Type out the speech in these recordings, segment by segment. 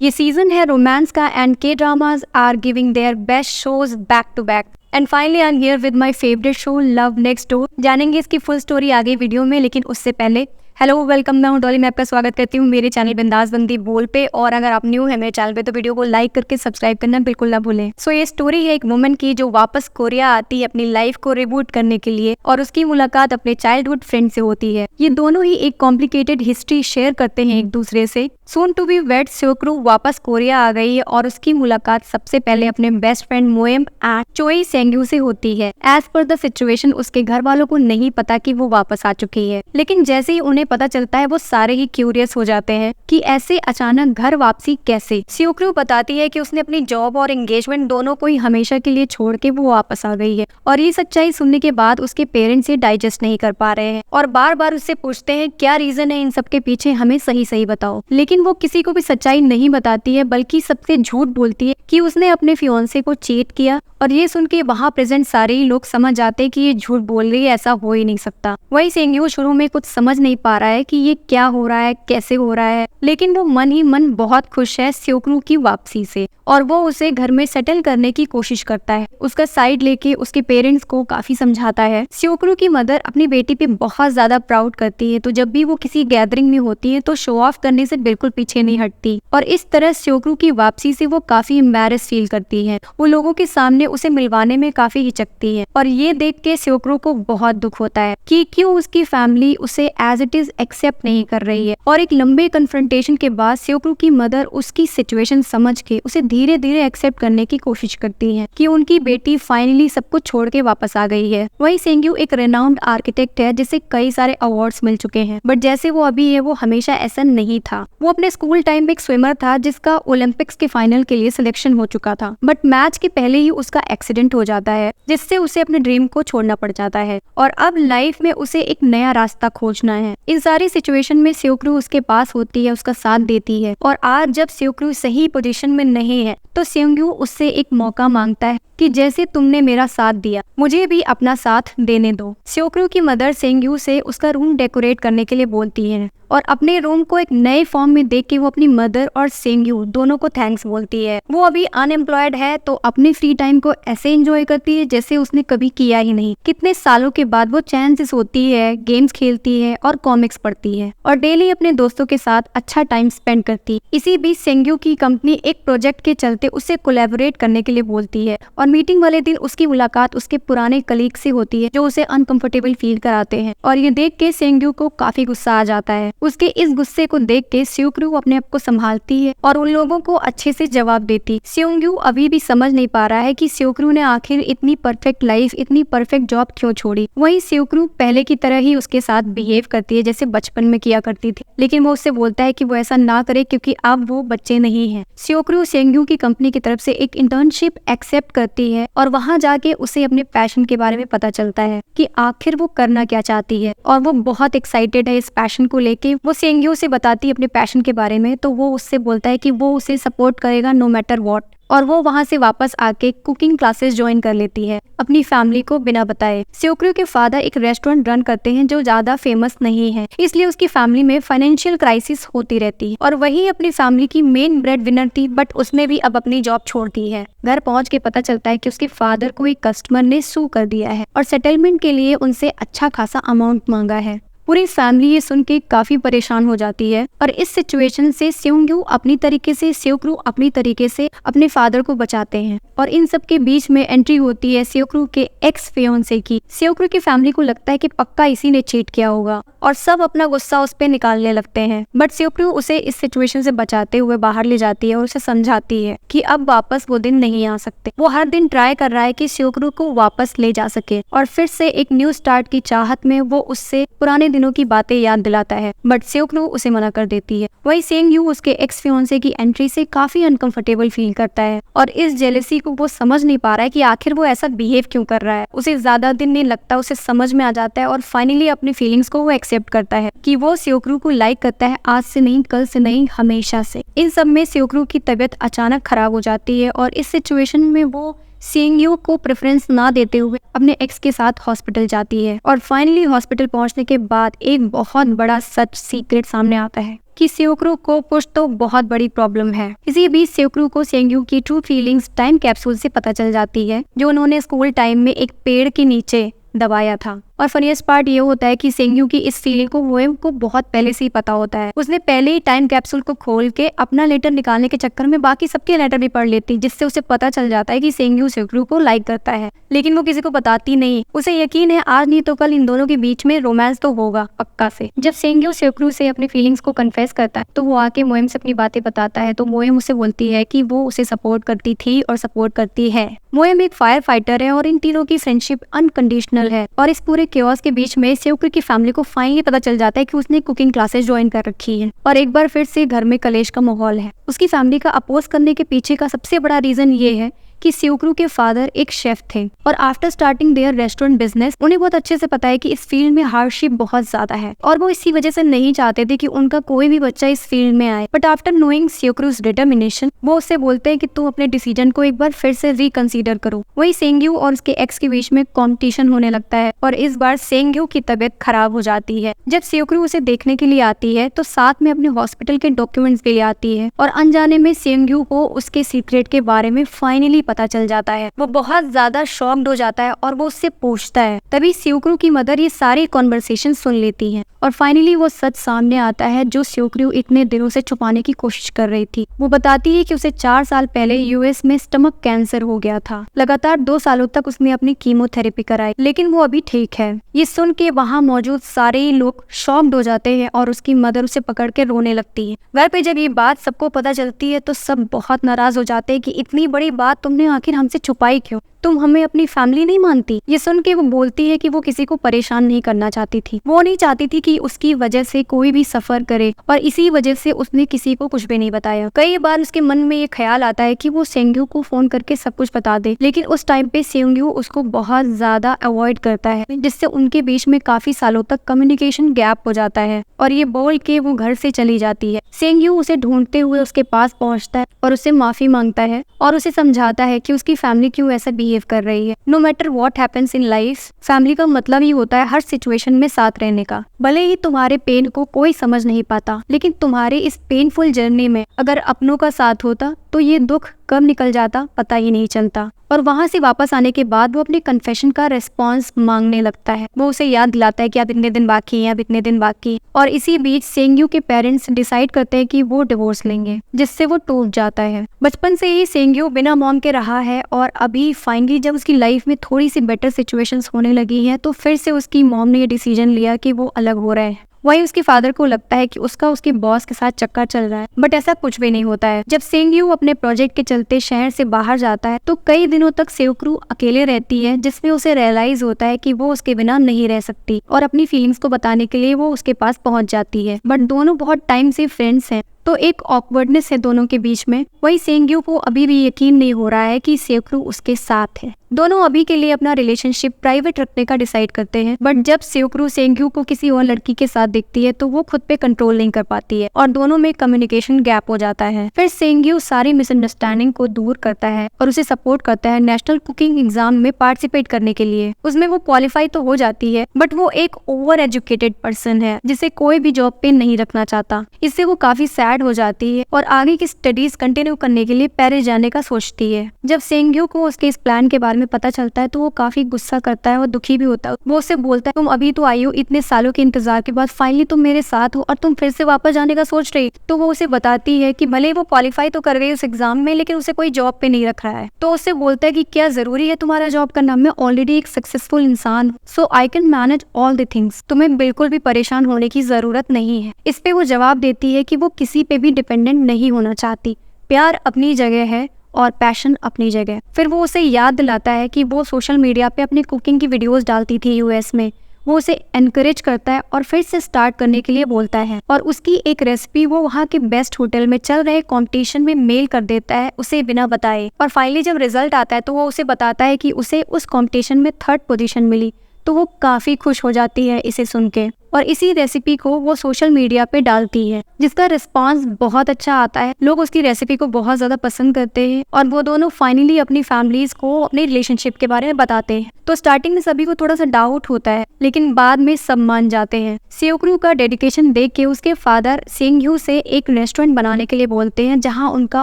ये सीजन है रोमांस का एंड के dramas are giving their best shows back to back. And finally I am here with my favourite show love next door. जानेंगे इसकी full story आगे video में, लेकिन उससे पहले हेलो वेलकम, मैं हूं डॉली। मैं आपका स्वागत करती हूं मेरे चैनल बिंदास बंदी बोल पे। और अगर आप न्यू है मेरे चैनल पे तो वीडियो को लाइक करके सब्सक्राइब करना बिल्कुल ना भूलें। सो ये स्टोरी है एक वुमन की जो वापस कोरिया आती है अपनी लाइफ को रिबूट करने के लिए, और उसकी मुलाकात अपने चाइल्डहुड फ्रेंड से होती है। ये दोनों ही एक कॉम्प्लिकेटेड हिस्ट्री शेयर करते हैं एक दूसरे से। सून टू बी वेड स्योक्रू वापस कोरिया आ गई है और उसकी मुलाकात सबसे पहले अपने बेस्ट फ्रेंड मोएम एंड चोई सेंग्यू से होती है। एज पर द सिचुएशन उसके घर वालों को नहीं पता कि वो वापस आ चुकी है, लेकिन जैसे ही उन्हें पता चलता है वो सारे ही क्यूरियस हो जाते हैं कि ऐसे अचानक घर वापसी कैसे। स्योक्रू बताती है कि उसने अपनी जॉब और एंगेजमेंट दोनों को ही हमेशा के लिए छोड़ के वो वापस आ गई है, और ये सच्चाई सुनने के बाद उसके पेरेंट्स ये डाइजेस्ट नहीं कर पा रहे हैं और बार बार उससे पूछते हैं क्या रीजन है इन सब के पीछे, हमें सही सही बताओ। लेकिन वो किसी को भी सच्चाई नहीं बताती है, बल्कि सबसे झूठ बोलती है कि उसने अपने फियांसे को चीट किया। और ये सुन के वहाँ प्रेजेंट सारे ही लोग समझ जाते हैं कि ये झूठ बोल रही है, ऐसा हो ही नहीं सकता। वही सेंग्यू शुरू में कुछ समझ नहीं पा रहा है कि ये क्या हो रहा है, कैसे हो रहा है, लेकिन वो मन ही मन बहुत खुश है स्योक्रू की वापसी से, और वो उसे घर में सेटल करने की कोशिश करता है। उसका साइड लेके उसके पेरेंट्स को काफी समझाता है। स्योक्रू की मदर अपनी बेटी पे बहुत ज्यादा प्राउड करती है, तो जब भी वो किसी गैदरिंग में होती है तो शो ऑफ करने से बिल्कुल पीछे नहीं हटती। और इस तरह स्योक्रू की वापसी से वो काफी एम्बैरेस फील करती है। वो लोगों के सामने उसे मिलवाने में काफी हिचकती है, और ये देख के स्योक्रू को बहुत दुख होता है कि क्यों उसकी फैमिली उसे एज इट इज एक्सेप्ट नहीं कर रही है। और एक लंबे कन्फ्रंटेशन के बाद स्योक्रू की मदर उसकी सिचुएशन समझ के उसे धीरे धीरे एक्सेप्ट करने की कोशिश करती है कि उनकी बेटी फाइनली सब कुछ छोड़ के वापस आ गई है। वही सेंग्यू एक रेनाउंड आर्किटेक्ट है जिसे कई सारे अवार्ड्स मिल चुके हैं, बट जैसे वो अभी है वो हमेशा ऐसा नहीं था। वो अपने स्कूल टाइम में एक स्विमर था जिसका ओलंपिक्स के फाइनल के लिए सिलेक्शन हो चुका था, बट मैच के पहले ही उसका एक्सीडेंट हो जाता है जिससे उसे अपने ड्रीम को छोड़ना पड़ जाता है, और अब लाइफ में उसे एक नया रास्ता खोजना है। इस सारी सिचुएशन में स्योक्रू उसके पास होती है, उसका साथ देती है, और आज जब स्योक्रू सही पोजीशन में नहीं है तो सेंग्यू उससे एक मौका मांगता है कि जैसे तुमने मेरा साथ दिया मुझे भी अपना साथ देने दो। स्योक्रू की मदर सेंग्यू से उसका रूम डेकोरेट करने के लिए बोलती है, और अपने रूम को एक नए फॉर्म में देख के वो अपनी मदर और सेंग्यू दोनों को थैंक्स बोलती है। वो अभी अनएम्प्लॉयड है तो अपने फ्री टाइम को ऐसे एंजॉय करती है जैसे उसने कभी किया ही नहीं। कितने सालों के बाद वो चैन से सोती है, गेम्स खेलती है और कॉमिक्स पढ़ती है, और डेली अपने दोस्तों के साथ अच्छा टाइम स्पेंड करती है। इसी बीच सेंग्यू की कंपनी एक प्रोजेक्ट के चलते उससे कोलैबोरेट करने के लिए बोलती है, और मीटिंग वाले दिन उसकी मुलाकात उसके पुराने कलीग से होती है जो उसे अनकंफर्टेबल फील कराते हैं, और ये देख के सेंग्यू को काफी गुस्सा आ जाता है। उसके इस गुस्से को देख के स्योक्रू अपने आप को संभालती है और उन लोगों को अच्छे से जवाब देती। सेंग्यू अभी भी समझ नहीं पा रहा है कि स्योक्रू ने आखिर इतनी परफेक्ट लाइफ, इतनी परफेक्ट जॉब क्यों छोड़ी। वहीं स्योक्रू पहले की तरह ही उसके साथ बिहेव करती है जैसे बचपन में किया करती थी, लेकिन वो उससे बोलता है कि वो ऐसा ना करे क्योंकि अब वो बच्चे नहीं है। स्योक्रू सेंग्यू की कंपनी की तरफ से एक इंटर्नशिप एक्सेप्ट करती है, और वहाँ जाके उसे अपने पैशन के बारे में पता चलता है कि आखिर वो करना क्या चाहती है, और वो बहुत एक्साइटेड है इस पैशन को लेके। वो सेंग्यू से बताती है अपने पैशन के बारे में, तो वो उससे बोलता है कि वो उसे सपोर्ट करेगा नो मैटर व्हाट, और वो वहाँ से वापस आके कुकिंग क्लासेस ज्वाइन कर लेती है अपनी फैमिली को बिना बताए। स्योक्रू के फादर एक रेस्टोरेंट रन करते हैं जो ज्यादा फेमस नहीं है, इसलिए उसकी फैमिली में फाइनेंशियल क्राइसिस होती रहती है, और वही अपनी फैमिली की मेन ब्रेड विनर थी, बट उसने भी अब अपनी जॉब छोड़ दी है। घर पहुँच के पता चलता है कि उसके फादर को एक कस्टमर ने सू कर दिया है और सेटलमेंट के लिए उनसे अच्छा खासा अमाउंट मांगा है। पूरी फैमिली ये सुन के काफी परेशान हो जाती है, और इस सिचुएशन से सेंग्यू अपनी तरीके से, स्योक्रू अपनी तरीके से अपने फादर को बचाते हैं। और इन सब के बीच में एंट्री होती है स्योक्रू के एक्स फियांसे की। स्योक्रू की फैमिली को लगता है कि पक्का इसी ने चीट किया होगा, और सब अपना गुस्सा उस पे निकालने लगते हैं, बट स्योक्रू उसे इस सिचुएशन से बचाते हुए बाहर ले जाती है और उसे समझाती है कि अब वापस वो दिन नहीं आ सकते। वो हर दिन ट्राई कर रहा है कि स्योक्रू को वापस ले जा सके, और फिर से एक न्यू स्टार्ट की चाहत में वो उससे पुराने दिनों की बातें याद दिलाता है, बट स्योक्रू उसे मना कर देती है। वही सेंग्यू उसके एक्स फियांसे की एंट्री से काफी अनकंफर्टेबल फील करता है, और इस जेलसी को वो समझ नहीं पा रहा है कि आखिर वो ऐसा बिहेव क्यों कर रहा है। उसे ज्यादा दिन नहीं लगता, उसे समझ में आ जाता है, और फाइनली अपनी फीलिंग्स को वो एक्सेप्ट करता है कि वो स्योक्रू को लाइक करता है, आज से नहीं, कल से नहीं, हमेशा से। इन सब में स्योक्रू की तबीयत अचानक खराब हो जाती है, और इस सिचुएशन में वो सेंग्यू को प्रेफरेंस ना देते हुए अपने एक्स के साथ हॉस्पिटल जाती है, और फाइनली हॉस्पिटल पहुंचने के बाद एक बहुत बड़ा सच सीक्रेट सामने आता है कि सेओक्रू को कुछ तो बहुत बड़ी प्रॉब्लम है। इसी बीच सेओक्रू को सेंग्यू की ट्रू फीलिंग्स टाइम कैप्सूल से पता चल जाती है, जो उन्होंने स्कूल टाइम में एक पेड़ के नीचे दबाया था। और फनीस्ट पार्ट ये होता है कि सेंग्यू की इस फीलिंग को मोएम को बहुत पहले से ही पता होता है। उसने पहले ही टाइम कैप्सूल को खोल के अपना लेटर निकालने के चक्कर में बाकी सबके लेटर भी पढ़ लेती, जिससे उसे पता चल जाता है कि सेंग्यू सेओक्रू को लाइक करता है, लेकिन वो किसी को बताती नहीं। उसे यकीन है आज नहीं तो कल इन दोनों के बीच में रोमांस तो होगा पक्का से। जब सेंग्यू सेओक्रू से अपनी फीलिंग्स को कन्फेस करता है तो वो आके मोएम से अपनी बातें बताता है, तो मोएम उसे बोलती है कि वो उसे सपोर्ट करती थी और सपोर्ट करती है। मोएम एक फायर फाइटर है और इन तीनों की फ्रेंडशिप अनकंडीशनल है। और इस पूरे केओस के बीच में सेओक्रू की फैमिली को फाइनली पता चल जाता है कि उसने कुकिंग क्लासेस ज्वाइन कर रखी है और एक बार फिर से घर में कलेश का माहौल है। उसकी फैमिली का अपोज करने के पीछे का सबसे बड़ा रीजन ये है कि सेओक्रू के फादर एक शेफ थे और after starting there restaurant business उन्हें बहुत अच्छे से पता है कि इस फील्ड में हार्डशिप बहुत ज्यादा है और वो इसी वजह से नहीं चाहते थे कि उनका कोई भी बच्चा इस फील्ड में आए। बट आफ्टर नोइंग सेओक्रूज डिटर्मिनेशन वो उससे बोलते हैं कि तुम अपने डिसीजन को एक बार फिर से रिकंसीडर करो। वही सेंग्यू और उसके एक्स के बीच में कॉम्पिटिशन होने लगता है और इस बार सेंग्यू की तबीयत खराब हो जाती है। जब सेओक्रू उसे देखने के लिए आती है तो साथ में अपने हॉस्पिटल के डॉक्यूमेंट्स भी ले आती है और अनजाने में सेंग्यू को उसके सीक्रेट के बारे में फाइनली पता चल जाता है। वो बहुत ज्यादा शॉक्ड हो जाता है और वो उससे पूछता है। तभी सेओक्रू की मदर ये सारी कॉन्वर्सेशन सुन लेती है और फाइनली वो सच सामने आता है जो सेओक्रू इतने दिनों से छुपाने की कोशिश कर रही थी। वो बताती है कि उसे 4 साल पहले यूएस में स्टमक कैंसर हो गया था। लगातार 2 सालों तक उसने अपनी कीमोथेरेपी कराई, लेकिन वो अभी ठीक है। ये सुन के वहाँ मौजूद सारे लोग शॉक्ड हो जाते हैं और उसकी मदर उसे पकड़ के रोने लगती है। घर पे जब ये बात सबको पता चलती है तो सब बहुत नाराज हो जाते हैं कि इतनी बड़ी बात तुमने आखिर हमसे छुपाई क्यों? तुम हमें अपनी फैमिली नहीं मानती? ये सुन के वो बोलती है कि वो किसी को परेशान नहीं करना चाहती थी। वो नहीं चाहती थी कि उसकी वजह से कोई भी सफर करे और इसी वजह से उसने किसी को कुछ भी नहीं बताया। कई बार उसके मन में ये ख्याल आता है कि वो सेंग्यू को फोन करके सब कुछ बता दे, लेकिन उस टाइम पे सेंग्यू उसको बहुत ज्यादा अवॉइड करता है, जिससे उनके बीच में काफी सालों तक कम्युनिकेशन गैप हो जाता है और ये बोल के वो घर से चली जाती है। सेंग्यू उसे ढूंढते हुए उसके पास पहुंचता है और उससे माफी मांगता है और उसे समझाता है कि उसकी फैमिली क्यों ऐसा बिहेव कर रही है। No matter what happens in life, family का मतलब ही होता है हर सिचुएशन में साथ रहने का। भले ही तुम्हारे पेन को कोई समझ नहीं पाता, लेकिन तुम्हारे इस पेनफुल जर्नी में अगर अपनों का साथ होता तो ये दुख कब निकल जाता पता ही नहीं चलता। और वहाँ से वापस आने के बाद वो अपने कन्फेशन का रिस्पॉन्स मांगने लगता है। वो उसे याद दिलाता है कि अब इतने दिन बाकी हैं, अब इतने दिन बाकी। और इसी बीच सेंग्यू के पेरेंट्स डिसाइड करते हैं कि वो डिवोर्स लेंगे, जिससे वो टूट जाता है। बचपन से ही सेंग्यू बिना मॉम के रहा है और अभी फाइनली जब उसकी लाइफ में थोड़ी सी बेटर सिचुएशंस होने लगी हैं तो फिर से उसकी मॉम ने ये डिसीजन लिया कि वो अलग हो रहे हैं। वही उसके फादर को लगता है कि उसका उसके बॉस के साथ चक्कर चल रहा है, बट ऐसा कुछ भी नहीं होता है। जब सेंग्यू अपने प्रोजेक्ट के चलते शहर से बाहर जाता है तो कई दिनों तक सेओक्रू अकेले रहती है, जिसमें उसे रियलाइज होता है कि वो उसके बिना नहीं रह सकती और अपनी फीलिंग्स को बताने के लिए वो उसके पास पहुंच जाती है। बट दोनों बहुत टाइम से फ्रेंड्स हैं तो एक ऑकवर्डनेस है दोनों के बीच में। वही सेंग्यू को अभी भी यकीन नहीं हो रहा है कि सेओक्रू उसके साथ है। दोनों अभी के लिए अपना रिलेशनशिप प्राइवेट रखने का डिसाइड करते हैं, बट जब सेओक्रू सेंग्यू को किसी और लड़की के साथ देखती है तो वो खुद पे कंट्रोल नहीं कर पाती है और दोनों में कम्युनिकेशन गैप हो जाता है। फिर सेंग्यू सारी मिसअंडरस्टैंडिंग को दूर करता है और उसे सपोर्ट करता है नेशनल कुकिंग एग्जाम में पार्टिसिपेट करने के लिए। उसमें वो क्वालिफाई तो हो जाती है, बट वो एक ओवर एजुकेटेड पर्सन है जिसे कोई भी जॉब पे नहीं रखना चाहता। इससे वो काफी सैड हो जाती है और आगे की स्टडीज कंटिन्यू करने के लिए पेरिस जाने का सोचती है। जब सेंग्यू को उसके इस प्लान के बारे में पता चलता है तो वो काफी गुस्सा करता है और दुखी भी होता है। वो उससे बोलता है तुम अभी तो आई हो, इतने सालों के इंतजार के बाद फाइनली तुम मेरे साथ हो और तुम फिर से वापस जाने का सोच रही। तो वो उसे बताती है कि भले वो क्वालिफाई तो कर गई उस एग्जाम में, लेकिन उसे कोई जॉब पे नहीं रख रहा है। तो उससे बोलता है कि क्या जरूरी है तुम्हारा जॉब करना, मैं ऑलरेडी एक सक्सेसफुल इंसान हूँ, so I can manage all the things, तुम्हें बिल्कुल भी परेशान होने की जरूरत नहीं है। इस पे वो जवाब देती है कि वो किसी पे भी डिपेंडेंट नहीं होना चाहती, प्यार अपनी जगह है और पैशन अपनी जगह। फिर वो उसे याद दिलाता है कि वो सोशल मीडिया पे अपनी कुकिंग की वीडियोस डालती थी यूएस में। वो उसे एनकरेज करता है और फिर से स्टार्ट करने के लिए बोलता है और उसकी एक रेसिपी वो वहाँ के बेस्ट होटल में चल रहे कंपटीशन में मेल कर देता है उसे बिना बताए। और फाइनली जब रिजल्ट आता है तो वो उसे बताता है कि उसे उस कंपटीशन में 3rd पोजीशन मिली। तो वो काफी खुश हो जाती है इसे सुन के। और इसी रेसिपी को वो सोशल मीडिया पे डालती है, जिसका रिस्पांस बहुत अच्छा आता है। लोग उसकी रेसिपी को बहुत ज्यादा पसंद करते हैं और वो दोनों फाइनली अपनी फैमिलीज को अपने रिलेशनशिप के बारे में बताते हैं। तो स्टार्टिंग में सभी को थोड़ा सा डाउट होता है, लेकिन बाद में सब मान जाते हैं। सेओक्रू का डेडिकेशन देख के उसके फादर सेंगयू से एक रेस्टोरेंट बनाने के लिए बोलते हैं, जहाँ उनका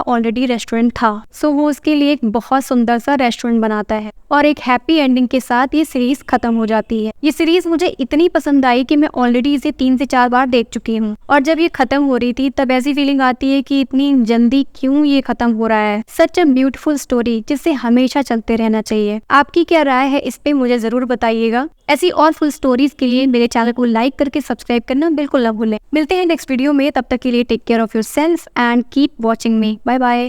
ऑलरेडी रेस्टोरेंट था। सो वो उसके लिए एक बहुत सुंदर सा रेस्टोरेंट बनाता है और एक हैप्पी एंडिंग के साथ ये सीरीज खत्म हो जाती है। ये सीरीज मुझे इतनी पसंद आई कि मैं ऑलरेडी इसे 3 से 4 बार देख चुकी हूँ, और जब ये खत्म हो रही थी तब ऐसी फीलिंग आती है कि इतनी जल्दी क्यों ये खत्म हो रहा है। सच अ ब्यूटीफुल स्टोरी जिससे हमेशा चलते रहना चाहिए। आपकी क्या राय है इस पे मुझे जरूर बताइएगा। ऐसी और फुल स्टोरीज के लिए मेरे चैनल को लाइक करके सब्सक्राइब करना बिल्कुल ना भूलें। मिलते हैं नेक्स्ट वीडियो में, तब तक के लिए take care of yourself and keep watching me. Bye bye.